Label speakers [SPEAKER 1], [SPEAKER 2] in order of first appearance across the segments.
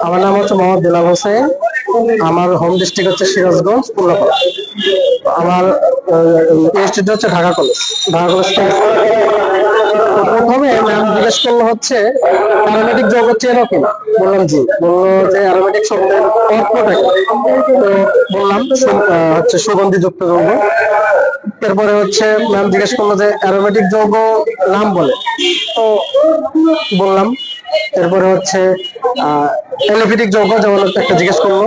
[SPEAKER 1] আমার নাম হচ্ছে মোহাম্মদ বেলাল হোসেন। আমার হোম ডিস্ট্রিক্ট হচ্ছে সিরাজগঞ্জ, কুল্লাপাড়া। আমার ইনস্টিটিউট হচ্ছে ঢাকা কলেজ। ঢাকা কলেজ থেকে প্রথমে ম্যাম জিজ্ঞেস করলো হচ্ছে অ্যারোমেটিক যৌগ চেনো কিনা। বললাম জি। বললো যে অ্যারোমেটিক শব্দের অর্থটা কি? তো বললাম হচ্ছে সুগন্ধিযুক্ত যৌগ। এরপরে হচ্ছে ম্যাম জিজ্ঞেস করলো যে অ্যারোমেটিক যৌগ নাম বলে। তো বললাম। এরপরে হচ্ছে অ্যালিফেটিক যৌগ যেমন একটা জিজ্ঞেস করলো,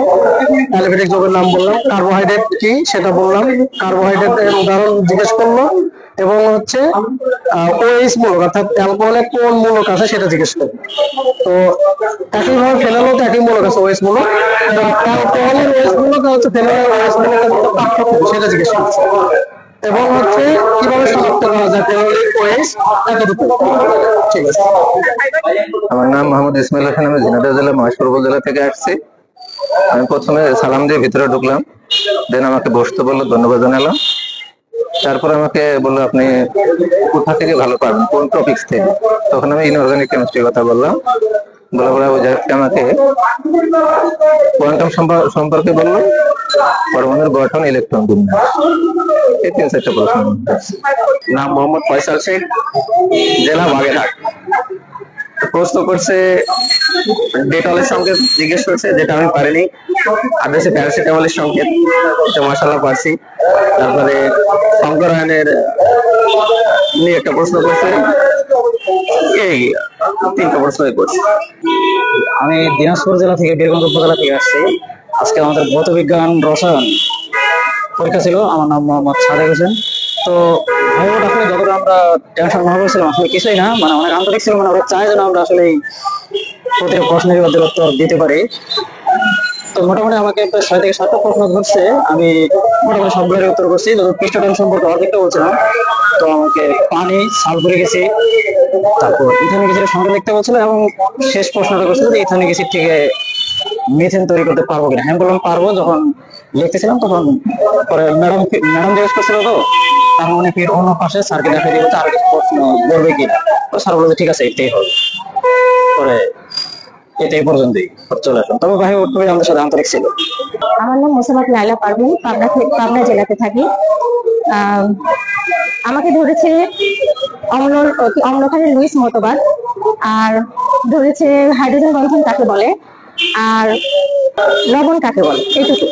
[SPEAKER 1] অ্যালিফেটিক যৌগের নাম বললাম। কার্বোহাইড্রেট কি সেটা বললাম, কার্বোহাইড্রেটের উদাহরণ জিজ্ঞেস করলো। এবং হচ্ছে ওএইচ মূলক অর্থাৎ অ্যালকোহলের কোন মূলক আছে সেটা জিজ্ঞেস করলো। তো একইভাবে ফেনলেও তো একই মূলক আছে, ওএইচ মূলক। অ্যালকোহলের ওএইচ মূলক আর হচ্ছে ফেনলের ওএইচ মূলকের মধ্যে পার্থক্য কি সেটা জিজ্ঞেস করছে। এবং হচ্ছে কিভাবে শনাক্ত করা যায় ফেনোলিক ওএইচ এতটুকু। ঠিক আছে।
[SPEAKER 2] আমার নাম মোহাম্মদ ইসমাইল হোসেন। আমি ঝিনাইদহ জেলা মহেশপুর উপজেলা থেকে আসছি। আমি প্রথমে সালাম দিয়ে ভিতরে ঢুকলাম, দেন আমাকে বসতে বললো, ধন্যবাদ জানালাম। তারপর আমাকে বললো আপনি কোথা থেকে ভালো পারবেন, কোন টপিক্স থেকে। তখন আমি ইনঅর্গানিক কেমিস্ট্রির কথা বললাম। বলা বলা ওই জায়গায় আমাকে কোয়ান্টাম সম্পর্কে বললো, পরমাণুর গঠন, ইলেকট্রন বিন্যাস, এই 3-4টা প্রশ্ন।
[SPEAKER 3] নাম মোহাম্মদ ফয়সাল শেখ, জেলা বাগেরহাট। প্রশ্ন করছে ডেটলের সংকেত জিজ্ঞেস করছে, যেটা আমি পারিনি। আর হচ্ছে প্যারাসিটামলের সংকেত, এটা মাশাআল্লাহ পারছি। তারপরে শঙ্করায়নের নিয়ে একটা প্রশ্ন করছে। এই 3টা প্রশ্নই করছে।
[SPEAKER 4] আমি দিনাজপুর জেলা থেকে, বীরগঞ্জ উপজেলা থেকে আসছি। আজকে আমাদের ভৌত বিজ্ঞান রসায়ন পরীক্ষা ছিল। আমার নাম মোহাম্মদ সাদেক হোসেন। তো ভাইবোট আসলে যতটা আমরা টেনশন মনে করছিলাম আসলে কিছুই না, মানে অনেক আন্তরিক ছিল। মানে ওরা চায় যেন আমরা আসলে প্রতিটা প্রশ্নের ওদের উত্তর দিতে পারি। তো মোটামুটি আমাকে প্রায় 6 থেকে 7টা প্রশ্ন ধরছে। আমি মোটামুটি সবগুলোর উত্তর করছি। যত পৃষ্ঠটান সম্পর্কে অর্ধেকটা বলছিলাম। তো আমাকে পানি, সালফুরিক অ্যাসিড, তারপর ইথানিক অ্যাসিডের সংখ্যা দেখতে বলছিল। এবং শেষ প্রশ্নটা করছিল যে ইথানিক অ্যাসিড থেকে মিথেন তৈরি করতে পারবো কিনা। আমি বললাম পারবো। যখন লিখতেছিলাম তখন পরে ম্যাডাম জিজ্ঞেস করছিল, তো তার মানে ফির অন্য পাশে স্যারকে দেখা দিবে আর কিছু প্রশ্ন বলবে কিনা। তো স্যার বলবে ঠিক আছে, এটাই হবে। পরে এটাই পর্যন্তই চলে আসলাম। তবে ভাই খুবই আমাদের সাথে আন্তরিক ছিল।
[SPEAKER 5] আমার নাম মোসাম্মদ লাইলা পারভিন, পাবনা জেলাতে থাকি। আমাকে ধরেছে অম্লক্ষারের লুইস মতবাদ, আর ধরেছে হাইড্রোজেন বন্ধন কাকে বলে, আর লবণ কাকে বলে, এইটুকু।